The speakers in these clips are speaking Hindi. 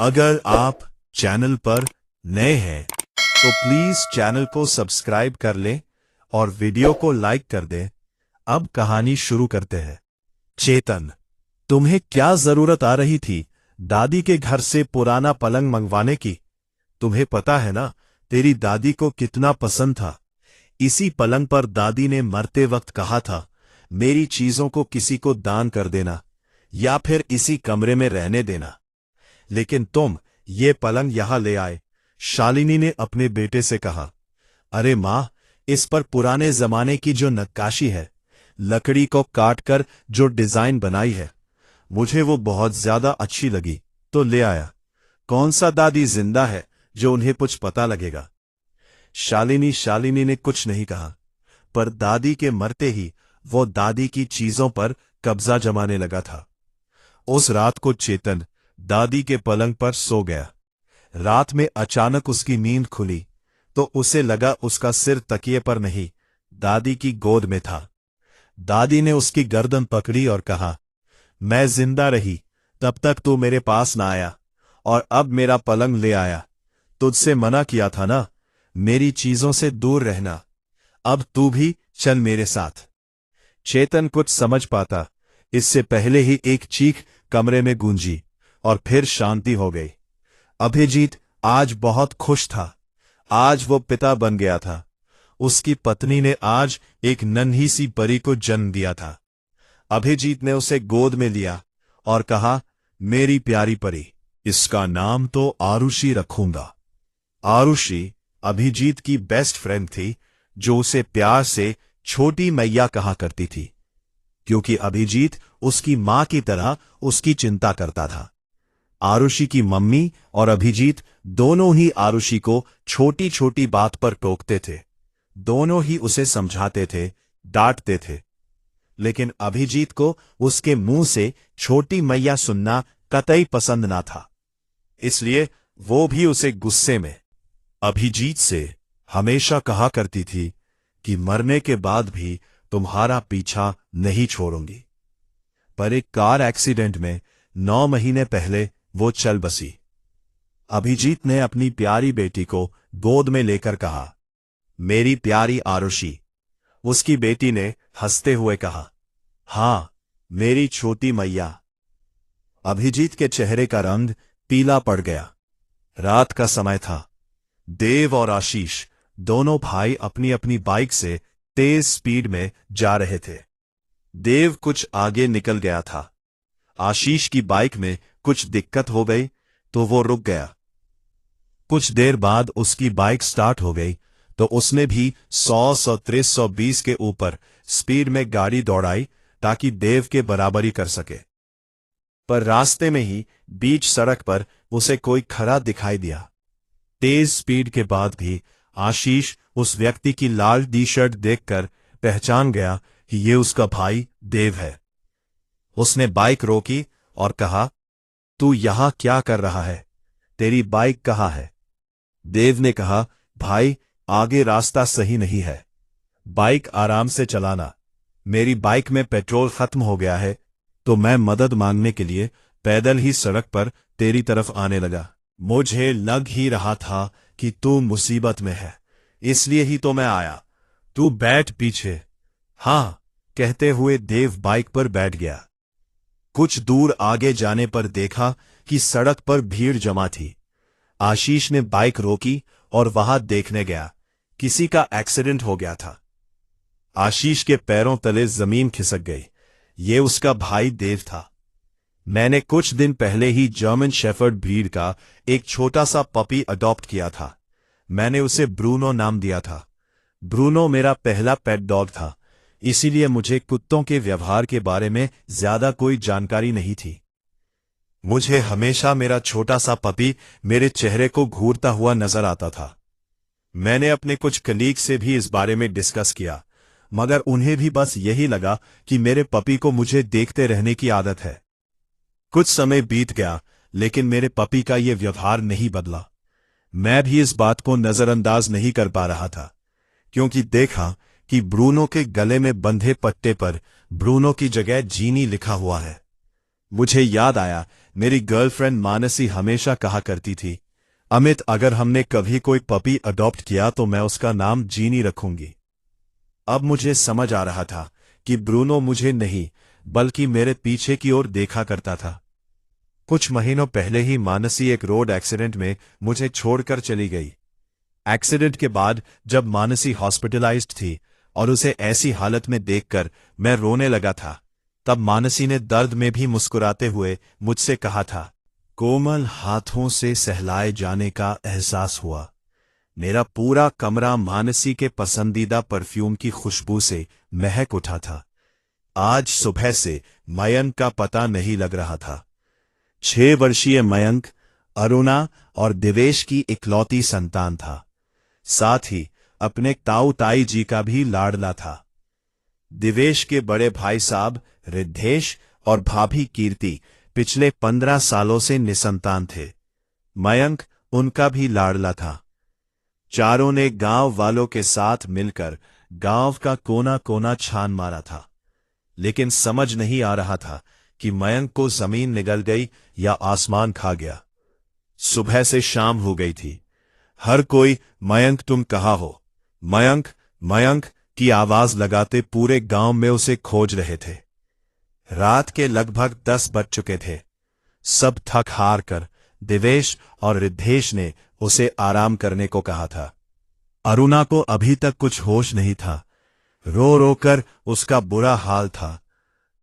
अगर आप चैनल पर नए हैं तो प्लीज चैनल को सब्सक्राइब कर लें और वीडियो को लाइक कर दें। अब कहानी शुरू करते हैं। चेतन, तुम्हें क्या जरूरत आ रही थी दादी के घर से पुराना पलंग मंगवाने की? तुम्हें पता है ना तेरी दादी को कितना पसंद था। इसी पलंग पर दादी ने मरते वक्त कहा था, मेरी चीजों को किसी को दान कर देना या फिर इसी कमरे में रहने देना। लेकिन तुम ये पलंग यहां ले आए। शालिनी ने अपने बेटे से कहा, अरे मां, इस पर पुराने जमाने की जो नक्काशी है, लकड़ी को काटकर जो डिजाइन बनाई है, मुझे वो बहुत ज्यादा अच्छी लगी तो ले आया। कौन सा दादी जिंदा है जो उन्हें कुछ पता लगेगा? शालिनी ने कुछ नहीं कहा, पर दादी के मरते ही वो दादी की चीजों पर कब्जा जमाने लगा था। उस रात को चेतन दादी के पलंग पर सो गया। रात में अचानक उसकी नींद खुली तो उसे लगा उसका सिर तकिए पर नहीं, दादी की गोद में था। दादी ने उसकी गर्दन पकड़ी और कहा, मैं जिंदा रही तब तक तू मेरे पास ना आया और अब मेरा पलंग ले आया। तुझसे मना किया था ना, मेरी चीजों से दूर रहना। अब तू भी चल मेरे साथ। चेतन कुछ समझ पाता इससे पहले ही एक चीख कमरे में गूंजी और फिर शांति हो गई। अभिजीत आज बहुत खुश था। आज वो पिता बन गया था। उसकी पत्नी ने आज एक नन्ही सी परी को जन्म दिया था। अभिजीत ने उसे गोद में लिया और कहा, मेरी प्यारी परी, इसका नाम तो आरुषि रखूंगा। आरुषि अभिजीत की बेस्ट फ्रेंड थी, जो उसे प्यार से छोटी मैया कहा करती थी, क्योंकि अभिजीत उसकी मां की तरह उसकी चिंता करता था। आरुषि की मम्मी और अभिजीत दोनों ही आरुषि को छोटी छोटी बात पर टोकते थे। दोनों ही उसे समझाते थे, डांटते थे, लेकिन अभिजीत को उसके मुंह से छोटी मैया सुनना कतई पसंद ना था। इसलिए वो भी उसे गुस्से में अभिजीत से हमेशा कहा करती थी कि मरने के बाद भी तुम्हारा पीछा नहीं छोड़ूंगी। पर एक कार एक्सीडेंट में 9 महीने पहले वो चल बसी। अभिजीत ने अपनी प्यारी बेटी को गोद में लेकर कहा, मेरी प्यारी आरुषि। उसकी बेटी ने हंसते हुए कहा, हां, मेरी छोटी मैया। अभिजीत के चेहरे का रंग पीला पड़ गया। रात का समय था। देव और आशीष दोनों भाई अपनी अपनी बाइक से तेज स्पीड में जा रहे थे। देव कुछ आगे निकल गया था। आशीष की बाइक में कुछ दिक्कत हो गई तो वो रुक गया। कुछ देर बाद उसकी बाइक स्टार्ट हो गई तो उसने भी 100, 130, 120 के ऊपर स्पीड में गाड़ी दौड़ाई ताकि देव के बराबरी कर सके। पर रास्ते में ही बीच सड़क पर उसे कोई खड़ा दिखाई दिया। तेज स्पीड के बाद भी आशीष उस व्यक्ति की लाल टी शर्ट देखकर पहचान गया कि ये उसका भाई देव है। उसने बाइक रोकी और कहा, तू यहां क्या कर रहा है? तेरी बाइक कहाँ है? देव ने कहा, भाई, आगे रास्ता सही नहीं है, बाइक आराम से चलाना। मेरी बाइक में पेट्रोल खत्म हो गया है तो मैं मदद मांगने के लिए पैदल ही सड़क पर तेरी तरफ आने लगा। मुझे लग ही रहा था कि तू मुसीबत में है, इसलिए ही तो मैं आया। तू बैठ पीछे। हां, कहते हुए देव बाइक पर बैठ गया। कुछ दूर आगे जाने पर देखा कि सड़क पर भीड़ जमा थी। आशीष ने बाइक रोकी और वहां देखने गया। किसी का एक्सीडेंट हो गया था। आशीष के पैरों तले जमीन खिसक गई। ये उसका भाई देव था। मैंने कुछ दिन पहले ही जर्मन शेफर्ड ब्रीड का एक छोटा सा पपी अडॉप्ट किया था। मैंने उसे ब्रूनो नाम दिया था। ब्रूनो मेरा पहला पेट डॉग था, इसीलिए मुझे कुत्तों के व्यवहार के बारे में ज्यादा कोई जानकारी नहीं थी। मुझे हमेशा मेरा छोटा सा पपी मेरे चेहरे को घूरता हुआ नजर आता था। मैंने अपने कुछ कलीग से भी इस बारे में डिस्कस किया, मगर उन्हें भी बस यही लगा कि मेरे पपी को मुझे देखते रहने की आदत है। कुछ समय बीत गया, लेकिन मेरे पपी का यह व्यवहार नहीं बदला। मैं भी इस बात को नजरअंदाज नहीं कर पा रहा था, क्योंकि देखा कि ब्रूनो के गले में बंधे पट्टे पर ब्रूनो की जगह जीनी लिखा हुआ है। मुझे याद आया, मेरी गर्लफ्रेंड मानसी हमेशा कहा करती थी, अमित, अगर हमने कभी कोई पपी अडॉप्ट किया तो मैं उसका नाम जीनी रखूंगी। अब मुझे समझ आ रहा था कि ब्रूनो मुझे नहीं बल्कि मेरे पीछे की ओर देखा करता था। कुछ महीनों पहले ही मानसी एक रोड एक्सीडेंट में मुझे छोड़कर चली गई। एक्सीडेंट के बाद जब मानसी हॉस्पिटलाइज्ड थी और उसे ऐसी हालत में देखकर मैं रोने लगा था, तब मानसी ने दर्द में भी मुस्कुराते हुए मुझसे कहा था, कोमल हाथों से सहलाए जाने का एहसास हुआ। मेरा पूरा कमरा मानसी के पसंदीदा परफ्यूम की खुशबू से महक उठा था। आज सुबह से मयंक का पता नहीं लग रहा था। 6 वर्षीय मयंक अरुणा और दिवेश की इकलौती संतान था। साथ ही अपने ताऊ ताई जी का भी लाडला था। दिवेश के बड़े भाई साहब रिद्धेश और भाभी कीर्ति पिछले 15 सालों से निसंतान थे। मयंक उनका भी लाडला था। चारों ने गांव वालों के साथ मिलकर गांव का कोना कोना छान मारा था, लेकिन समझ नहीं आ रहा था कि मयंक को जमीन निगल गई या आसमान खा गया। सुबह से शाम हो गई थी। हर कोई मयंक तुम कहाँ हो, मयंक मयंक की आवाज लगाते पूरे गांव में उसे खोज रहे थे। रात के लगभग 10 बज चुके थे। सब थक हार कर दिवेश और रिद्धेश ने उसे आराम करने को कहा था। अरुणा को अभी तक कुछ होश नहीं था। रो रो कर उसका बुरा हाल था।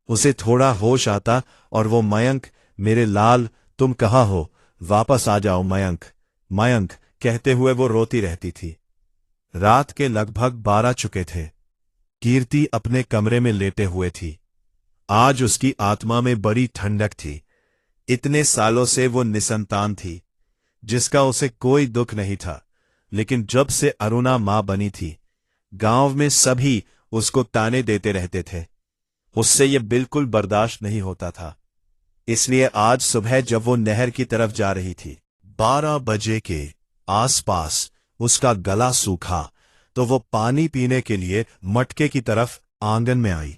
उसे थोड़ा होश आता और वो मयंक, मेरे लाल तुम कहाँ हो, वापस आ जाओ मयंक मयंक कहते हुए वो रोती रहती थी। रात के लगभग 12 चुके थे। कीर्ति अपने कमरे में लेटे हुए थी। आज उसकी आत्मा में बड़ी ठंडक थी। इतने सालों से वो निसंतान थी, जिसका उसे कोई दुख नहीं था, लेकिन जब से अरुणा मां बनी थी, गांव में सभी उसको ताने देते रहते थे। उससे ये बिल्कुल बर्दाश्त नहीं होता था। इसलिए आज सुबह जब वो नहर की तरफ जा रही थी, 12 बजे के आसपास उसका गला सूखा, तो वो पानी पीने के लिए मटके की तरफ आंगन में आई।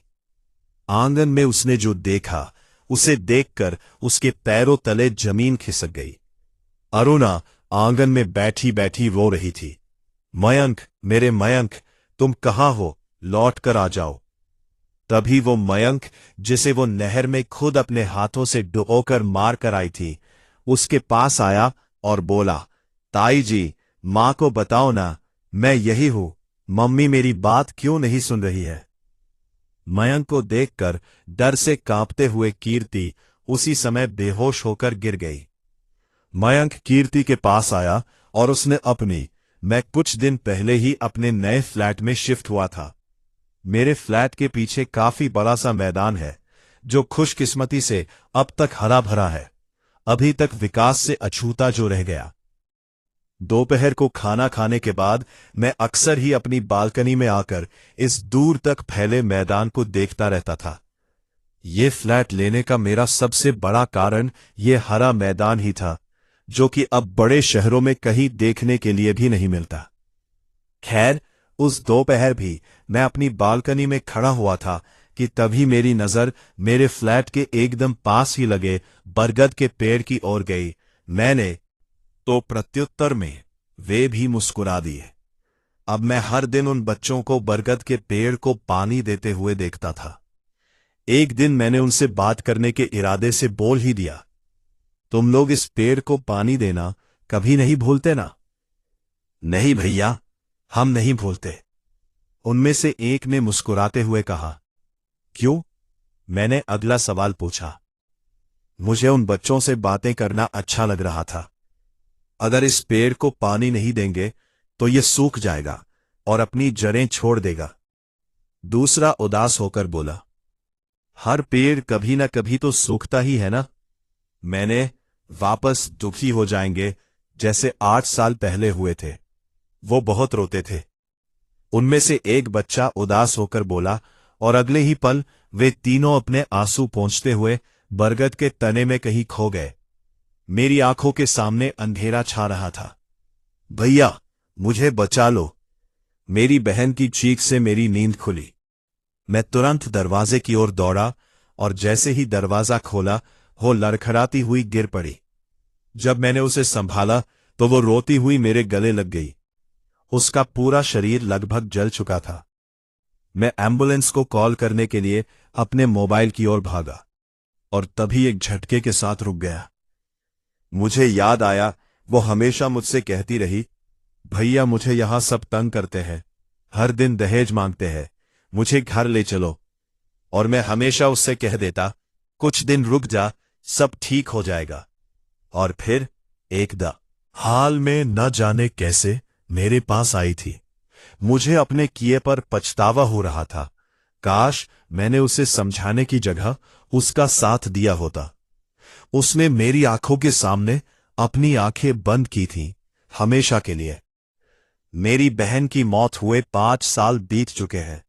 आंगन में उसने जो देखा, उसे देखकर उसके पैरों तले जमीन खिसक गई। अरुणा आंगन में बैठी बैठी रो रही थी। मयंक, मेरे मयंक, तुम कहाँ हो, लौट कर आ जाओ। तभी वो मयंक, जिसे वो नहर में खुद अपने हाथों से डुबोकर मार कर आई थी, उसके पास आया और बोला, ताई जी, मां को बताओ ना, मैं यही हूं, मम्मी मेरी बात क्यों नहीं सुन रही है। मयंक को देखकर डर से कांपते हुए कीर्ति उसी समय बेहोश होकर गिर गई। मयंक कीर्ति के पास आया और उसने मैं कुछ दिन पहले ही अपने नए फ्लैट में शिफ्ट हुआ था। मेरे फ्लैट के पीछे काफी बड़ा सा मैदान है, जो खुशकिस्मती से अब तक हरा भरा है, अभी तक विकास से अछूता जो रह गया। दोपहर को खाना खाने के बाद मैं अक्सर ही अपनी बालकनी में आकर इस दूर तक फैले मैदान को देखता रहता था। ये फ्लैट लेने का मेरा सबसे बड़ा कारण ये हरा मैदान ही था, जो कि अब बड़े शहरों में कहीं देखने के लिए भी नहीं मिलता। खैर, उस दोपहर भी मैं अपनी बालकनी में खड़ा हुआ था कि तभी मेरी नजर मेरे फ्लैट के एकदम पास ही लगे बरगद के पेड़ की ओर गई। मैंने तो प्रत्युत्तर में वे भी मुस्कुरा दिए। अब मैं हर दिन उन बच्चों को बरगद के पेड़ को पानी देते हुए देखता था। एक दिन मैंने उनसे बात करने के इरादे से बोल ही दिया, तुम लोग इस पेड़ को पानी देना कभी नहीं भूलते ना? नहीं भैया, हम नहीं भूलते, उनमें से एक ने मुस्कुराते हुए कहा। क्यों? मैंने अगला सवाल पूछा। मुझे उन बच्चों से बातें करना अच्छा लग रहा था। अगर इस पेड़ को पानी नहीं देंगे तो ये सूख जाएगा और अपनी जड़ें छोड़ देगा। दूसरा उदास होकर बोला, हर पेड़ कभी ना कभी तो सूखता ही है ना। मैंने वापस दुखी हो जाएंगे जैसे 8 साल पहले हुए थे। वो बहुत रोते थे। उनमें से एक बच्चा उदास होकर बोला और अगले ही पल वे तीनों अपने आंसू पोंछते हुए बरगद के तने में कहीं खो गए। मेरी आंखों के सामने अंधेरा छा रहा था। भैया, मुझे बचा लो, मेरी बहन की चीख से मेरी नींद खुली। मैं तुरंत दरवाजे की ओर दौड़ा और जैसे ही दरवाजा खोला वो लड़खड़ाती हुई गिर पड़ी। जब मैंने उसे संभाला तो वो रोती हुई मेरे गले लग गई। उसका पूरा शरीर लगभग जल चुका था। मैं एम्बुलेंस को कॉल करने के लिए अपने मोबाइल की ओर भागा और तभी एक झटके के साथ रुक गया। मुझे याद आया वो हमेशा मुझसे कहती रही, भैया मुझे यहां सब तंग करते हैं, हर दिन दहेज मांगते हैं, मुझे घर ले चलो। और मैं हमेशा उससे कह देता, कुछ दिन रुक जा, सब ठीक हो जाएगा। और फिर एकदम हाल में न जाने कैसे मेरे पास आई थी। मुझे अपने किए पर पछतावा हो रहा था। काश मैंने उसे समझाने की जगह उसका साथ दिया होता। उसने मेरी आंखों के सामने अपनी आंखें बंद की थीं, हमेशा के लिए। मेरी बहन की मौत हुए 5 साल बीत चुके हैं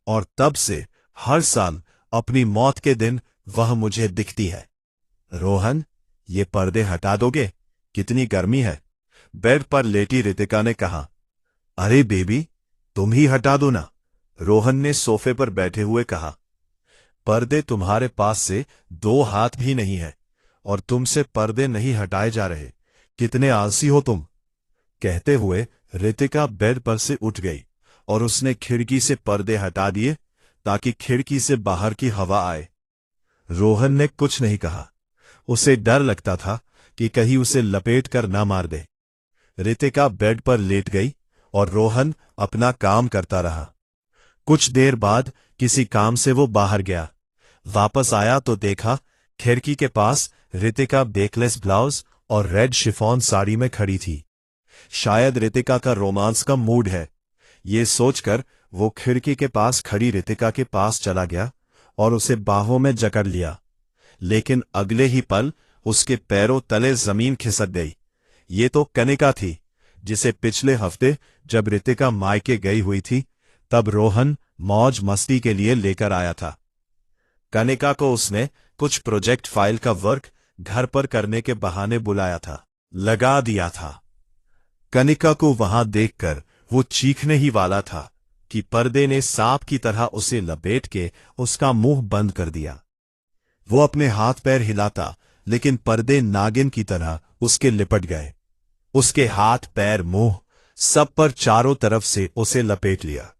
और तब से हर साल अपनी मौत के दिन वह मुझे दिखती है। रोहन, ये पर्दे हटा दोगे? कितनी गर्मी है। बेड पर लेटी रितिका ने कहा। अरे बेबी, तुम ही हटा दो ना, रोहन ने सोफे पर बैठे हुए कहा। पर्दे तुम्हारे पास से 2 हाथ भी नहीं है और तुमसे पर्दे नहीं हटाए जा रहे। कितने आलसी हो तुम। कहते हुए रितिका बेड पर से उठ गई और उसने खिड़की से पर्दे हटा दिए ताकि खिड़की से बाहर की हवा आए। रोहन ने कुछ नहीं कहा। उसे डर लगता था कि कहीं उसे लपेट कर ना मार दे। रितिका बेड पर लेट गई और रोहन अपना काम करता रहा। कुछ देर बाद किसी काम से वो बाहर गया। वापस आया तो देखा खिड़की के पास रितिका बेकलेस ब्लाउज और रेड शिफॉन साड़ी में खड़ी थी। शायद रितिका का रोमांस का मूड है, ये सोचकर वो खिड़की के पास खड़ी रितिका के पास चला गया और उसे बाहों में जकड़ लिया। लेकिन अगले ही पल उसके पैरों तले जमीन खिसक गई। ये तो कनिका थी, जिसे पिछले हफ्ते जब रितिका मायके गई हुई थी तब रोहन मौज मस्ती के लिए लेकर आया था। कनिका को उसने कुछ प्रोजेक्ट फाइल का वर्क घर पर करने के बहाने बुलाया था, लगा दिया था। कनिका को वहां देखकर वो चीखने ही वाला था कि पर्दे ने सांप की तरह उसे लपेट के उसका मुंह बंद कर दिया। वो अपने हाथ पैर हिलाता, लेकिन पर्दे नागिन की तरह उसके लिपट गए। उसके हाथ पैर मुंह सब पर चारों तरफ से उसे लपेट लिया।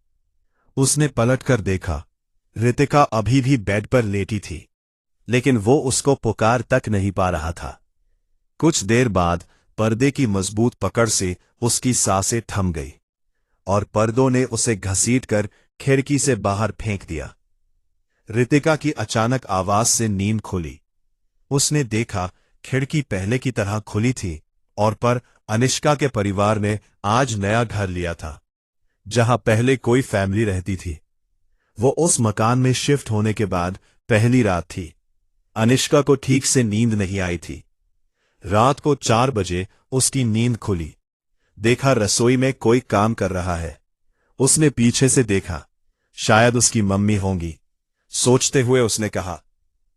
उसने पलटकर देखा, रितिका अभी भी बेड पर लेटी थी, लेकिन वो उसको पुकार तक नहीं पा रहा था। कुछ देर बाद पर्दे की मजबूत पकड़ से उसकी सांसें थम गई और पर्दों ने उसे घसीटकर खिड़की से बाहर फेंक दिया। रितिका की अचानक आवाज से नींद खुली। उसने देखा खिड़की पहले की तरह खुली थी और पर अनिष्का के परिवार ने आज नया घर लिया था, जहां पहले कोई फैमिली रहती थी। वो उस मकान में शिफ्ट होने के बाद पहली रात थी। अनिष्का को ठीक से नींद नहीं आई थी। रात को 4 बजे उसकी नींद खुली। देखा रसोई में कोई काम कर रहा है। उसने पीछे से देखा, शायद उसकी मम्मी होंगी। सोचते हुए उसने कहा,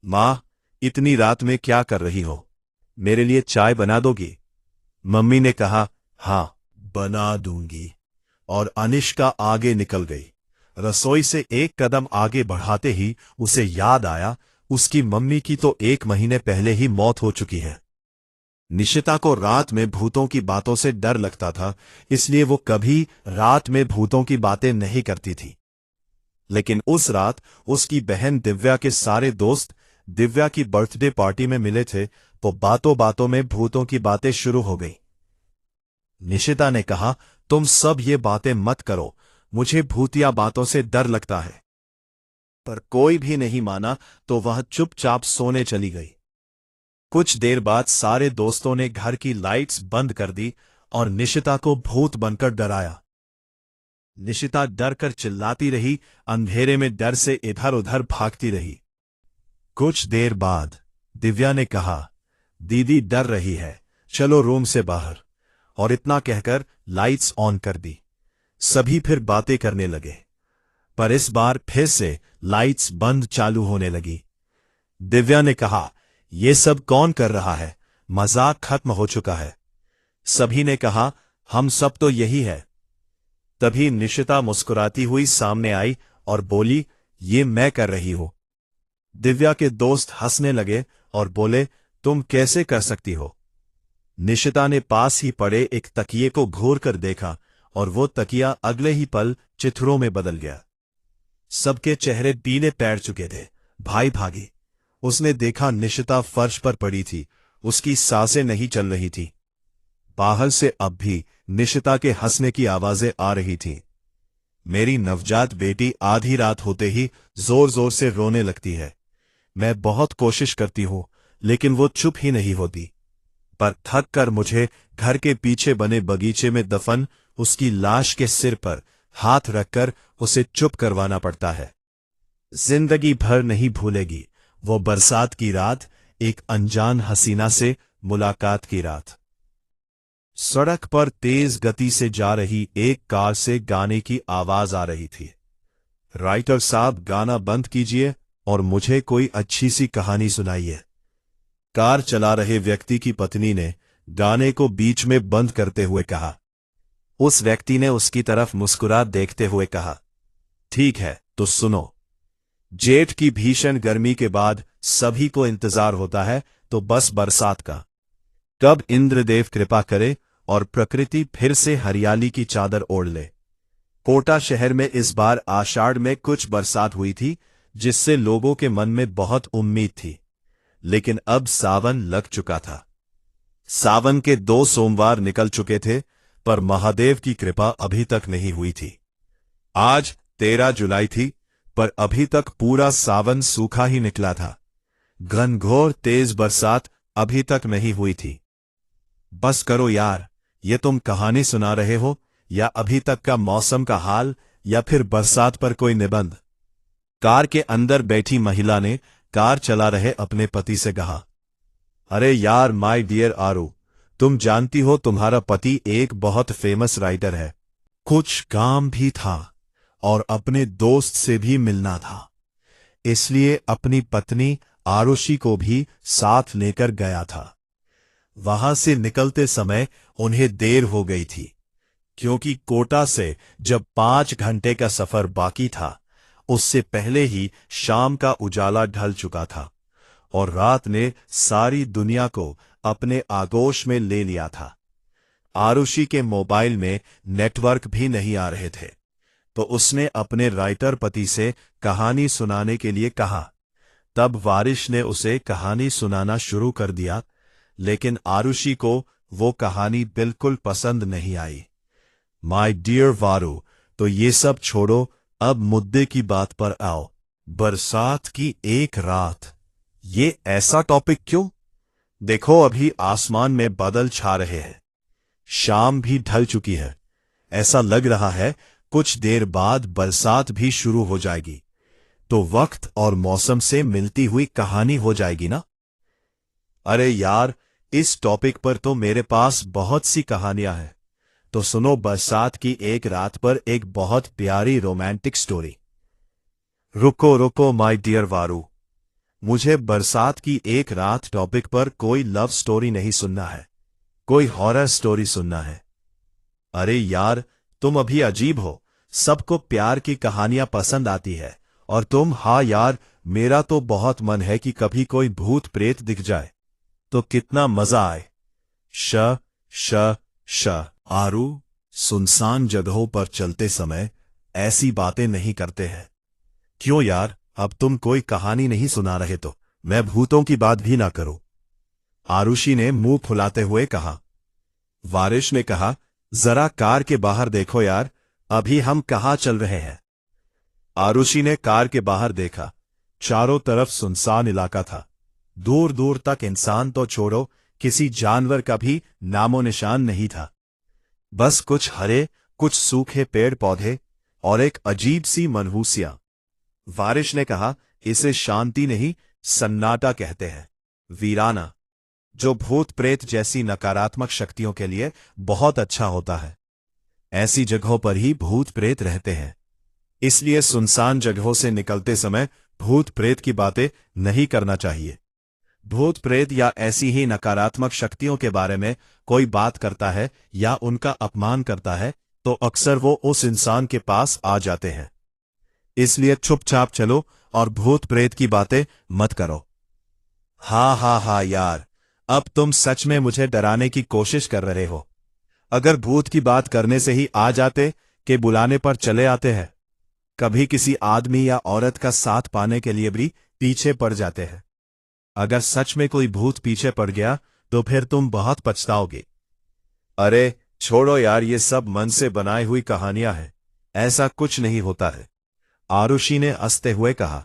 मां, इतनी रात में क्या कर रही हो? मेरे लिए चाय बना दोगी? मम्मी ने कहा, हां, बना दूंगी। और अनिष्का आगे निकल गई। रसोई से एक कदम आगे बढ़ाते ही उसे याद आया, उसकी मम्मी की तो 1 महीने पहले ही मौत हो चुकी है। निशिता को रात में भूतों की बातों से डर लगता था, इसलिए वो कभी रात में भूतों की बातें नहीं करती थी। लेकिन उस रात उसकी बहन दिव्या के सारे दोस्त दिव्या की बर्थडे पार्टी में मिले थे, तो बातों बातों में भूतों की बातें शुरू हो गई। निशिता ने कहा, तुम सब ये बातें मत करो, मुझे भूतिया बातों से डर लगता है। पर कोई भी नहीं माना तो वह चुपचाप सोने चली गई। कुछ देर बाद सारे दोस्तों ने घर की लाइट्स बंद कर दी और निशिता को भूत बनकर डराया। निशिता डर कर चिल्लाती रही, अंधेरे में डर से इधर उधर भागती रही। कुछ देर बाद दिव्या ने कहा, दीदी डर रही है, चलो रूम से बाहर। और इतना कहकर लाइट्स ऑन कर दी। सभी फिर बातें करने लगे, पर इस बार फिर से लाइट्स बंद चालू होने लगी। दिव्या ने कहा, ये सब कौन कर रहा है? मजाक खत्म हो चुका है। सभी ने कहा, हम सब तो यही है। तभी निशिता मुस्कुराती हुई सामने आई और बोली, ये मैं कर रही हूं। दिव्या के दोस्त हंसने लगे और बोले, तुम कैसे कर सकती हो? निशिता ने पास ही पड़े एक तकिए को घूर कर देखा और वो तकिया अगले ही पल चित्रों में बदल गया। सबके चेहरे पीले पैर चुके थे। भाई भागी। उसने देखा निशिता फर्श पर पड़ी थी, उसकी सांसें नहीं चल रही थी। बाहर से अब भी निशिता के हंसने की आवाजें आ रही थीं। मेरी नवजात बेटी आधी रात होते ही जोर जोर से रोने लगती है। मैं बहुत कोशिश करती हूं, लेकिन वो चुप ही नहीं होती। पर थक कर मुझे घर के पीछे बने बगीचे में दफन उसकी लाश के सिर पर हाथ रखकर उसे चुप करवाना पड़ता है। जिंदगी भर नहीं भूलेगी वो बरसात की रात, एक अनजान हसीना से मुलाकात की रात। सड़क पर तेज गति से जा रही एक कार से गाने की आवाज आ रही थी। राइटर साहब, गाना बंद कीजिए और मुझे कोई अच्छी सी कहानी सुनाइए। कार चला रहे व्यक्ति की पत्नी ने गाने को बीच में बंद करते हुए कहा। उस व्यक्ति ने उसकी तरफ मुस्कुरा देखते हुए कहा, ठीक है तो सुनो। जेठ की भीषण गर्मी के बाद सभी को इंतजार होता है तो बस बरसात का। कब इंद्रदेव कृपा करे और प्रकृति फिर से हरियाली की चादर ओढ़ ले। कोटा शहर में इस बार आषाढ़ में कुछ बरसात हुई थी, जिससे लोगों के मन में बहुत उम्मीद थी। लेकिन अब सावन लग चुका था। सावन के 2 सोमवार निकल चुके थे, पर महादेव की कृपा अभी तक नहीं हुई थी। आज 13 जुलाई थी, पर अभी तक पूरा सावन सूखा ही निकला था। घनघोर तेज बरसात अभी तक नहीं हुई थी। बस करो यार, ये तुम कहानी सुना रहे हो या अभी तक का मौसम का हाल या फिर बरसात पर कोई निबंध? कार के अंदर बैठी महिला ने कार चला रहे अपने पति से कहा, अरे यार माय डियर आरू, तुम जानती हो तुम्हारा पति एक बहुत फेमस राइटर है। कुछ काम भी था और अपने दोस्त से भी मिलना था, इसलिए अपनी पत्नी आरुषि को भी साथ लेकर गया था। वहां से निकलते समय उन्हें देर हो गई थी, क्योंकि कोटा से जब 5 घंटे का सफर बाकी था, उससे पहले ही शाम का उजाला ढल चुका था और रात ने सारी दुनिया को अपने आगोश में ले लिया था। आरुषि के मोबाइल में नेटवर्क भी नहीं आ रहे थे, तो उसने अपने राइटर पति से कहानी सुनाने के लिए कहा। तब वारिश ने उसे कहानी सुनाना शुरू कर दिया, लेकिन आरुषि को वो कहानी बिल्कुल पसंद नहीं आई। माय डियर वारू, तो ये सब छोड़ो, अब मुद्दे की बात पर आओ। बरसात की एक रात, ये ऐसा टॉपिक क्यों? देखो अभी आसमान में बादल छा रहे हैं, शाम भी ढल चुकी है। ऐसा लग रहा है कुछ देर बाद बरसात भी शुरू हो जाएगी, तो वक्त और मौसम से मिलती हुई कहानी हो जाएगी ना? अरे यार, इस टॉपिक पर तो मेरे पास बहुत सी कहानियां हैं, तो सुनो बरसात की एक रात पर एक बहुत प्यारी रोमांटिक स्टोरी। रुको रुको माय डियर वारू, मुझे बरसात की एक रात टॉपिक पर कोई लव स्टोरी नहीं सुनना है, कोई हॉरर स्टोरी सुनना है। अरे यार, तुम अभी अजीब हो, सबको प्यार की कहानियां पसंद आती है, और तुम, हाँ यार, मेरा तो बहुत मन है कि कभी कोई भूत प्रेत दिख जाए तो कितना मजा आए। श श श आरू, सुनसान जगहों पर चलते समय ऐसी बातें नहीं करते हैं। क्यों यार, अब तुम कोई कहानी नहीं सुना रहे तो मैं भूतों की बात भी ना करूं। आरुषि ने मुंह फुलाते हुए कहा। वारिश ने कहा, जरा कार के बाहर देखो यार, अभी हम कहाँ चल रहे हैं? आरुषि ने कार के बाहर देखा। चारों तरफ सुनसान इलाका था। दूर दूर तक इंसान तो छोड़ो, किसी जानवर का भी नामो निशान नहीं था। बस कुछ हरे, कुछ सूखे पेड़ पौधे और एक अजीब सी मनहूसियां। वारिश ने कहा, इसे शांति नहीं, सन्नाटा कहते हैं, वीराना, जो भूत प्रेत जैसी नकारात्मक शक्तियों के लिए बहुत अच्छा होता है। ऐसी जगहों पर ही भूत प्रेत रहते हैं, इसलिए सुनसान जगहों से निकलते समय भूत प्रेत की बातें नहीं करना चाहिए। भूत प्रेत या ऐसी ही नकारात्मक शक्तियों के बारे में कोई बात करता है या उनका अपमान करता है, तो अक्सर वो उस इंसान के पास आ जाते हैं। इसलिए चुपचाप चलो और भूत प्रेत की बातें मत करो। हाँ हाँ हाँ यार, अब तुम सच में मुझे डराने की कोशिश कर रहे हो। अगर भूत की बात करने से ही आ जाते कि बुलाने पर चले आते हैं। कभी किसी आदमी या औरत का साथ पाने के लिए भी पीछे पड़ जाते हैं। अगर सच में कोई भूत पीछे पड़ गया तो फिर तुम बहुत पछताओगे। अरे छोड़ो यार, ये सब मन से बनाई हुई कहानियां हैं। ऐसा कुछ नहीं होता है, आरुषि ने हंसते हुए कहा।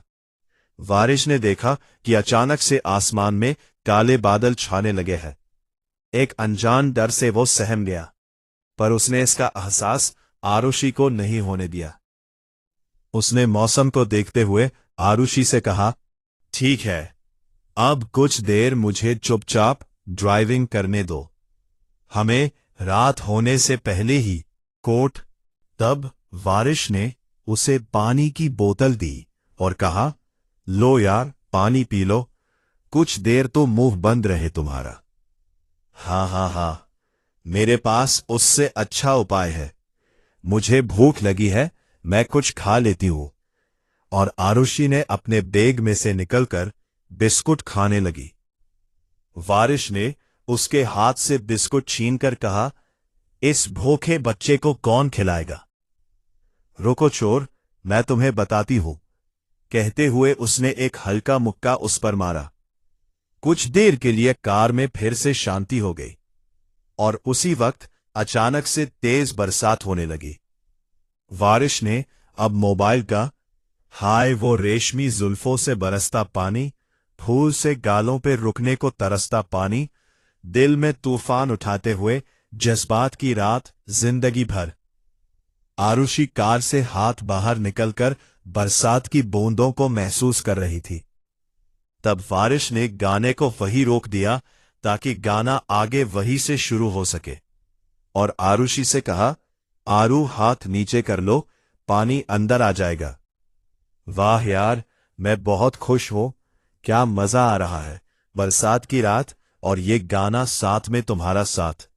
वारिश ने देखा कि अचानक से आसमान में काले बादल छाने लगे हैं। एक अनजान डर से वो सहम गया, पर उसने इसका एहसास आरुषि को नहीं होने दिया। उसने मौसम को देखते हुए आरुषि से कहा, ठीक है, अब कुछ देर मुझे चुपचाप ड्राइविंग करने दो। हमें रात होने से पहले ही कोर्ट। तब वारिश ने उसे पानी की बोतल दी और कहा, लो यार, पानी पी लो। कुछ देर तो मुंह बंद रहे तुम्हारा। हाँ हाँ हाँ, मेरे पास उससे अच्छा उपाय है। मुझे भूख लगी है, मैं कुछ खा लेती हूं। और आरुषि ने अपने बैग में से निकलकर बिस्कुट खाने लगी। वारिश ने उसके हाथ से बिस्कुट छीनकर कहा, इस भूखे बच्चे को कौन खिलाएगा? रुको चोर, मैं तुम्हें बताती हूं। कहते हुए उसने एक हल्का मुक्का उस पर मारा। कुछ देर के लिए कार में फिर से शांति हो गई और उसी वक्त अचानक से तेज बरसात होने लगी। वारिश ने अब मोबाइल का, हाय वो रेशमी जुल्फों से बरसता पानी, फूल से गालों पे रुकने को तरसता पानी, दिल में तूफान उठाते हुए जज्बात की रात जिंदगी भर। आरुषि कार से हाथ बाहर निकलकर बरसात की बूंदों को महसूस कर रही थी। तब वारिश ने गाने को वही रोक दिया ताकि गाना आगे वही से शुरू हो सके, और आरुषि से कहा, आरू हाथ नीचे कर लो, पानी अंदर आ जाएगा। वाह यार, मैं बहुत खुश हूं। क्या मजा आ रहा है, बरसात की रात और ये गाना साथ में तुम्हारा साथ।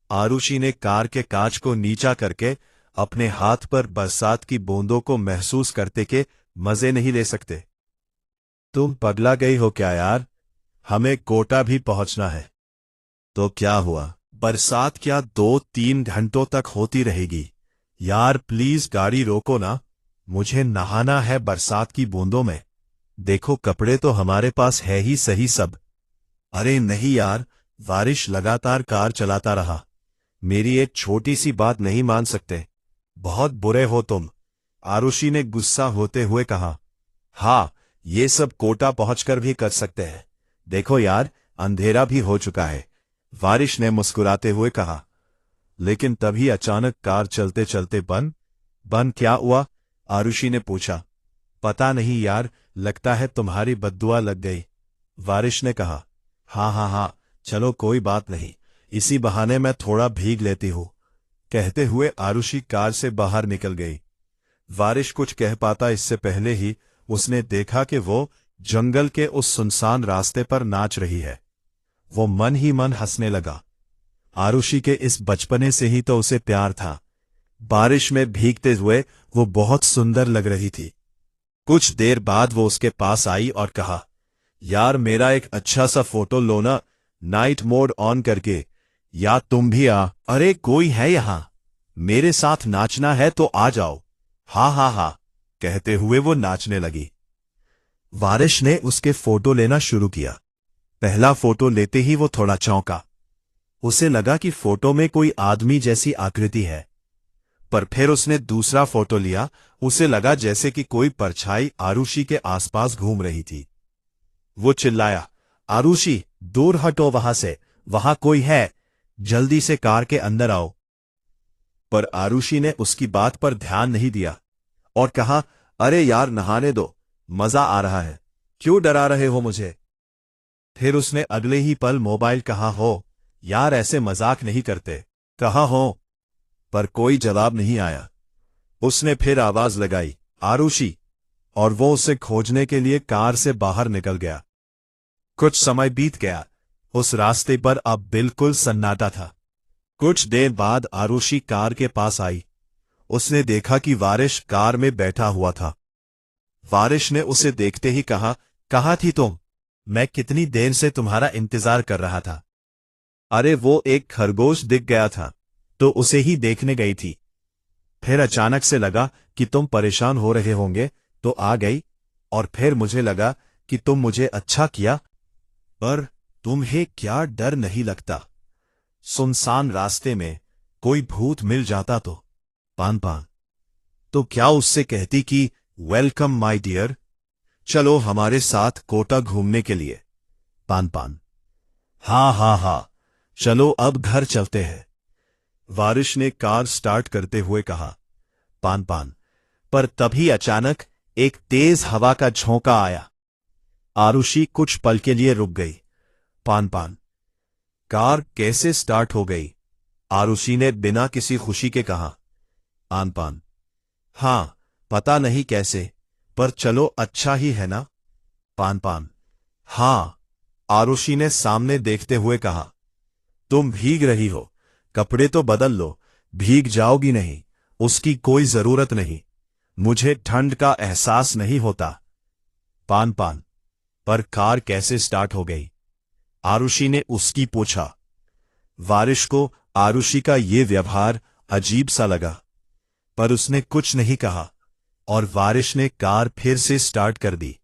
आरुषि ने कार के कांच को नीचा करके अपने हाथ पर बरसात की बूंदों को महसूस करते के मजे नहीं ले सकते। तुम पगला गई हो क्या यार? हमें कोटा भी पहुंचना है। तो क्या हुआ, बरसात क्या 2-3 घंटों तक होती रहेगी? यार प्लीज गाड़ी रोको ना, मुझे नहाना है बरसात की बूंदों में। देखो कपड़े तो हमारे पास है ही सही सब। अरे नहीं यार, वारिश लगातार कार चलाता रहा। मेरी एक छोटी सी बात नहीं मान सकते? बहुत बुरे हो तुम, आरुषि ने गुस्सा होते हुए कहा। हाँ, ये सब कोटा पहुंचकर भी कर सकते हैं। देखो यार, अंधेरा भी हो चुका है, वारिश ने मुस्कुराते हुए कहा। लेकिन तभी अचानक कार चलते चलते बंद क्या हुआ? आरुषि ने पूछा। पता नहीं यार, लगता है तुम्हारी बद्दुआ लग गई, वारिश ने कहा। हाँ हाँ हाँ, चलो कोई बात नहीं, इसी बहाने मैं थोड़ा भीग लेती हूं। कहते हुए आरुषि कार से बाहर निकल गई। वारिश कुछ कह पाता इससे पहले ही उसने देखा कि वो जंगल के उस सुनसान रास्ते पर नाच रही है। वो मन ही मन हंसने लगा। आरुषि के इस बचपने से ही तो उसे प्यार था। बारिश में भीगते हुए वो बहुत सुंदर लग रही थी। कुछ देर बाद वो उसके पास आई और कहा, यार मेरा एक अच्छा सा फोटो लो ना, नाइट मोड ऑन करके। या तुम भी आ। अरे कोई है यहां, मेरे साथ नाचना है तो आ जाओ। हाँ हाँ हाँ, कहते हुए वो नाचने लगी। वारिश ने उसके फोटो लेना शुरू किया। पहला फोटो लेते ही वो थोड़ा चौंका। उसे लगा कि फोटो में कोई आदमी जैसी आकृति है, पर फिर उसने दूसरा फोटो लिया। उसे लगा जैसे कि कोई परछाई आरुषि के आसपास घूम रही थी। वो चिल्लाया, आरुषि दूर हटो वहां से, वहां कोई है, जल्दी से कार के अंदर आओ। पर आरुषि ने उसकी बात पर ध्यान नहीं दिया और कहा, अरे यार नहाने दो, मजा आ रहा है, क्यों डरा रहे हो मुझे? फिर उसने अगले ही पल मोबाइल कहा हो, यार ऐसे मजाक नहीं करते, कहा हो। पर कोई जवाब नहीं आया। उसने फिर आवाज लगाई, आरुषि, और वो उसे खोजने के लिए कार से बाहर निकल गया। कुछ समय बीत गया। उस रास्ते पर अब बिल्कुल सन्नाटा था। कुछ देर बाद आरुषि कार के पास आई। उसने देखा कि वारिश कार में बैठा हुआ था। वारिश ने उसे देखते ही कहा, कहाँ थी तुम? मैं कितनी देर से तुम्हारा इंतजार कर रहा था। अरे वो एक खरगोश दिख गया था तो उसे ही देखने गई थी। फिर अचानक से लगा कि तुम परेशान हो रहे होंगे तो आ गई, और फिर मुझे लगा कि तुम मुझे अच्छा किया। पर तुम्हें क्या डर नहीं लगता? सुनसान रास्ते में कोई भूत मिल जाता तो? पान पान तो क्या उससे कहती कि वेलकम माय डियर, चलो हमारे साथ कोटा घूमने के लिए? पान पान हाँ हाँ हाँ, चलो अब घर चलते हैं, वारिश ने कार स्टार्ट करते हुए कहा। पान पान पर तभी अचानक एक तेज हवा का झोंका आया। आरुषि कुछ पल के लिए रुक गई। पान पान कार कैसे स्टार्ट हो गई? आरुषि ने बिना किसी खुशी के कहा। पान पान हाँ, पता नहीं कैसे, पर चलो अच्छा ही है ना? पान पान हाँ, आरुषि ने सामने देखते हुए कहा। तुम भीग रही हो, कपड़े तो बदल लो, भीग जाओगी नहीं, उसकी कोई जरूरत नहीं, मुझे ठंड का एहसास नहीं होता। पान पान पर कार कैसे स्टार्ट हो गई? आरुषि ने उसकी पूछा। वारिश को आरुषि का ये व्यवहार अजीब सा लगा, पर उसने कुछ नहीं कहा, और वारिश ने कार फिर से स्टार्ट कर दी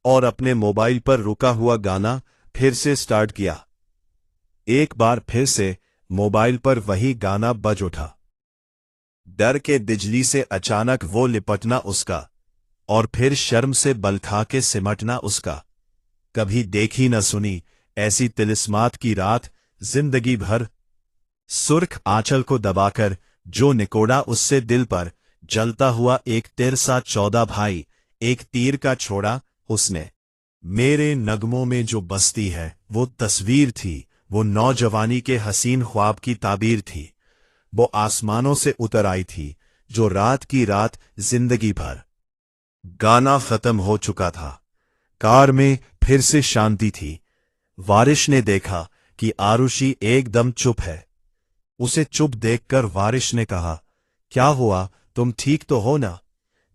और अपने मोबाइल पर रुका हुआ गाना फिर से स्टार्ट किया। एक बार फिर से मोबाइल पर वही गाना बज उठा। डर के बिजली से अचानक वो लिपटना उसका, और फिर शर्म से बल खा के सिमटना उसका। कभी देखी न सुनी ऐसी तिलिस्मात की रात जिंदगी भर। सुर्ख आंचल को दबाकर जो निकोड़ा उससे दिल पर, जलता हुआ एक तिरसा 14 भाई, एक तीर का छोड़ा उसने। मेरे नगमों में जो बसती है वो तस्वीर थी, वो नौजवानी के हसीन ख्वाब की ताबीर थी। वो आसमानों से उतर आई थी, जो रात की रात जिंदगी भर। गाना खत्म हो चुका था। कार में फिर से शांति थी। वारिश ने देखा कि आरुषि एकदम चुप है। उसे चुप देखकर वारिश ने कहा, क्या हुआ, तुम ठीक तो हो ना?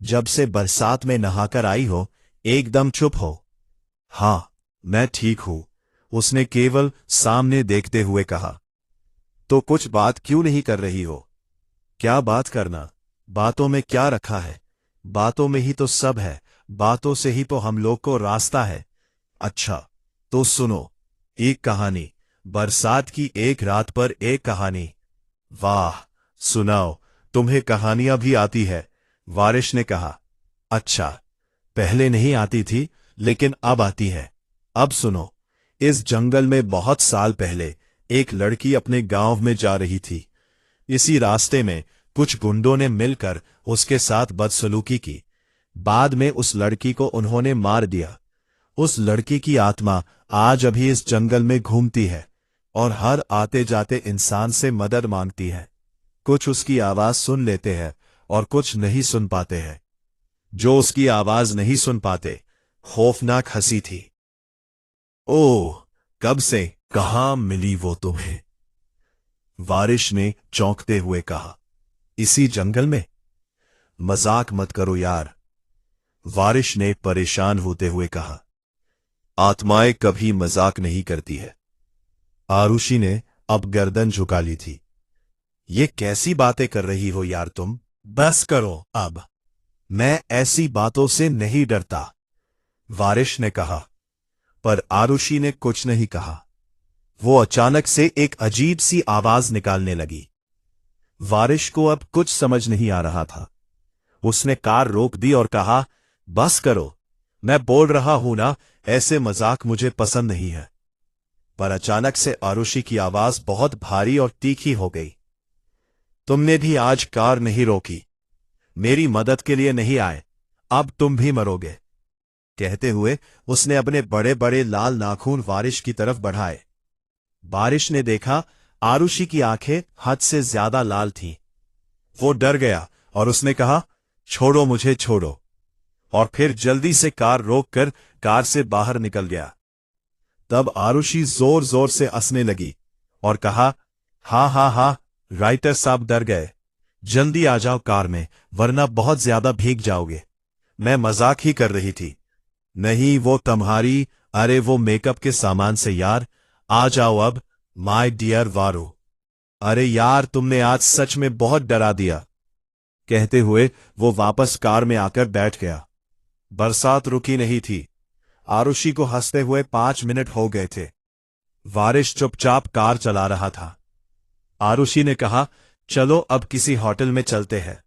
जब से बरसात में नहाकर आई हो, एकदम चुप हो। हाँ, मैं ठीक हूं, उसने केवल सामने देखते हुए कहा। तो कुछ बात क्यों नहीं कर रही हो? क्या बात करना, बातों में क्या रखा है? बातों में ही तो सब है, बातों से ही तो हम लोग को रास्ता है। अच्छा, तो सुनो, एक कहानी, बरसात की एक रात पर एक कहानी। वाह, सुनाओ, तुम्हें कहानियां भी आती है, वारिश ने कहा। अच्छा, पहले नहीं आती थी, लेकिन अब आती है। अब सुनो। इस जंगल में बहुत साल पहले एक लड़की अपने गांव में जा रही थी। इसी रास्ते में कुछ गुंडों ने मिलकर उसके साथ बदसलूकी की। बाद में उस लड़की को उन्होंने मार दिया। उस लड़की की आत्मा आज अभी इस जंगल में घूमती है और हर आते जाते इंसान से मदद मांगती है। कुछ उसकी आवाज सुन लेते हैं और कुछ नहीं सुन पाते हैं। जो उसकी आवाज नहीं सुन पाते, खौफनाक हंसी थी। ओह, कब से, कहां मिली वो तुम्हें? वारिश ने चौंकते हुए कहा। इसी जंगल में? मजाक मत करो यार, वारिश ने परेशान होते हुए कहा। आत्माएं कभी मजाक नहीं करती है। आरुषि ने अब गर्दन झुका ली थी। ये कैसी बातें कर रही हो यार तुम? बस करो अब, मैं ऐसी बातों से नहीं डरता, वारिश ने कहा। पर आरुषि ने कुछ नहीं कहा। वो अचानक से एक अजीब सी आवाज निकालने लगी। वारिश को अब कुछ समझ नहीं आ रहा था। उसने कार रोक दी और कहा, बस करो, मैं बोल रहा हूं ना, ऐसे मजाक मुझे पसंद नहीं है। पर अचानक से आरुषि की आवाज बहुत भारी और तीखी हो गई। तुमने भी आज कार नहीं रोकी, मेरी मदद के लिए नहीं आए, अब तुम भी मरोगे। कहते हुए उसने अपने बड़े बड़े लाल नाखून वारिश की तरफ बढ़ाए। वारिश ने देखा आरुषि की आंखें हद से ज्यादा लाल थीं। वो डर गया और उसने कहा, छोड़ो मुझे, छोड़ो, और फिर जल्दी से कार रोककर कार से बाहर निकल गया। तब आरुषि जोर जोर से हंसने लगी और कहा, हाँ हाँ हाँ, राइटर साहब डर गए, जल्दी आ जाओ कार में, वरना बहुत ज्यादा भीग जाओगे। मैं मजाक ही कर रही थी। नहीं, वो तुम्हारी अरे वो मेकअप के सामान से यार, आ जाओ अब माय डियर वारू। अरे यार तुमने आज सच में बहुत डरा दिया। कहते हुए वो वापस कार में आकर बैठ गया। बरसात रुकी नहीं थी। आरुषि को हंसते हुए 5 मिनट हो गए थे। वारिश चुपचाप कार चला रहा था। आरुषि ने कहा, चलो अब किसी होटल में चलते हैं।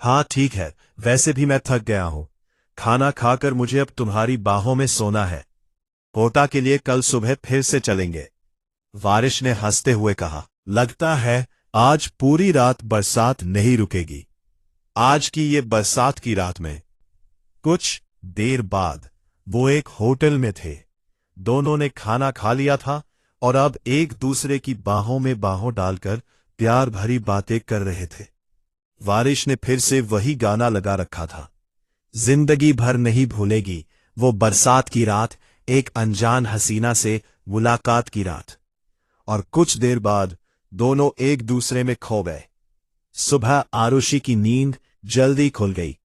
हाँ ठीक है, वैसे भी मैं थक गया हूं। खाना खाकर मुझे अब तुम्हारी बाहों में सोना है। कोटा के लिए कल सुबह फिर से चलेंगे। वारिश ने हंसते हुए कहा, लगता है आज पूरी रात बरसात नहीं रुकेगी। आज की ये बरसात की रात में। कुछ देर बाद वो एक होटल में थे। दोनों ने खाना खा लिया था और अब एक दूसरे की बाहों में बाहों डालकर प्यार भरी बातें कर रहे थे। वारिश ने फिर से वही गाना लगा रखा था, जिंदगी भर नहीं भूलेगी वो बरसात की रात, एक अनजान हसीना से मुलाकात की रात। और कुछ देर बाद दोनों एक दूसरे में खो गए। सुबह आरुषि की नींद जल्दी खुल गई।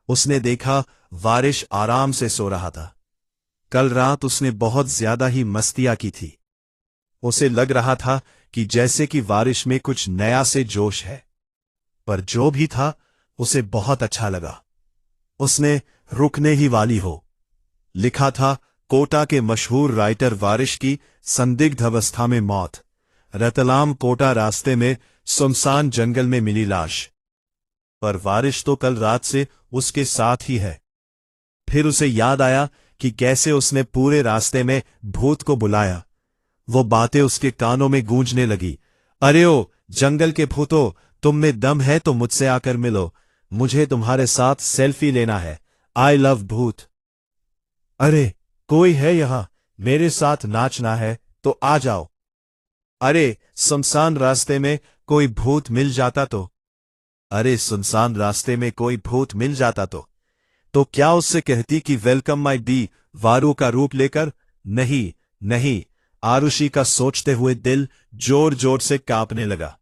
उसने देखा वारिश आराम से सो रहा था। कल रात उसने बहुत ज्यादा ही मस्तियां की थी। उसे लग रहा था कि जैसे कि वारिश में कुछ नया से जोश है। पर जो भी था उसे बहुत अच्छा लगा। उसने रुकने ही वाली हो लिखा था, कोटा के मशहूर राइटर वारिश की संदिग्ध अवस्था में मौत। रतलाम कोटा रास्ते में सुनसान जंगल में मिली लाश। पर वारिश तो कल रात से उसके साथ ही है। फिर उसे याद आया कि कैसे उसने पूरे रास्ते में भूत को बुलाया। वो बातें उसके कानों में गूंजने लगी। अरे ओ जंगल के भूतों, तुम में दम है तो मुझसे आकर मिलो। मुझे तुम्हारे साथ सेल्फी लेना है। आई लव भूत। अरे कोई है यहां, मेरे साथ नाचना है तो आ जाओ। अरे सुनसान रास्ते में कोई भूत मिल जाता तो। अरे सुनसान रास्ते में कोई भूत मिल जाता तो क्या उससे कहती कि वेलकम माय डी वारू का रूप लेकर। नहीं नहीं, आरुषि का सोचते हुए दिल जोर जोर से कांपने लगा।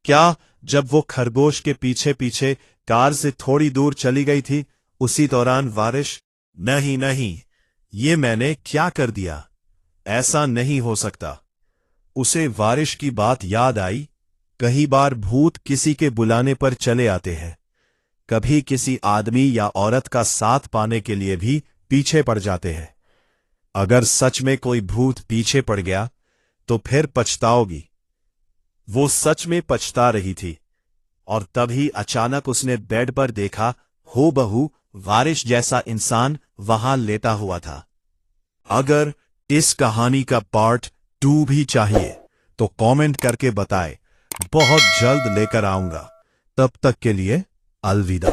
क्या जब वो खरगोश के पीछे पीछे कार से थोड़ी दूर चली गई थी, उसी दौरान वारिश। नहीं नहीं, ये मैंने क्या कर दिया, ऐसा नहीं हो सकता। उसे वारिश की बात याद आई। कई बार भूत किसी के बुलाने पर चले आते हैं। कभी किसी आदमी या औरत का साथ पाने के लिए भी पीछे पड़ जाते हैं। अगर सच में कोई भूत पीछे पड़ गया तो फिर पछताओगी। वो सच में पछता रही थी और तभी अचानक उसने बेड पर देखा, हूबहू वारिश जैसा इंसान वहां लेटा हुआ था। अगर इस कहानी का पार्ट 2 भी चाहिए तो कमेंट करके बताएं। बहुत जल्द लेकर आऊंगा। तब तक के लिए अलविदा।